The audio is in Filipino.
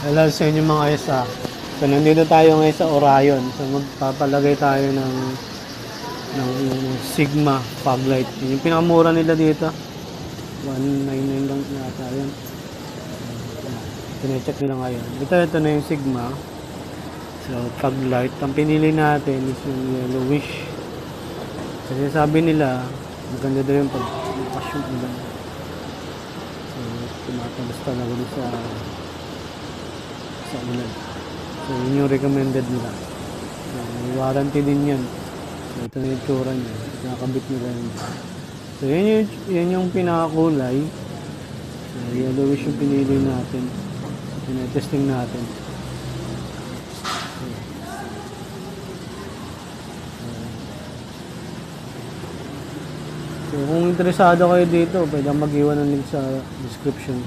Hello sa inyo mga isa. So, nandito tayo ngayon sa Orion. So, magpapalagay tayo ng Sigma fog light. Yung pinakamura nila dito. 199 lang yata yun. Tinecheck nila ngayon. Ito na yung Sigma. So, fog light. Ang pinili natin is yung yellowish. Kasi sabi nila, maganda daw yung pag-shoot nila. So, tumatabas talaga sa ulan. So, yun yung recommended nila. So, may warranty din yan. So, ito na yung tsura niya. Nakakabit nila yun. So, yun yung pinakakulay. So, yellowish yung pinili natin. So, pinatesting natin. So, kung interesado kayo dito, pwede mag-iwan ng link sa description.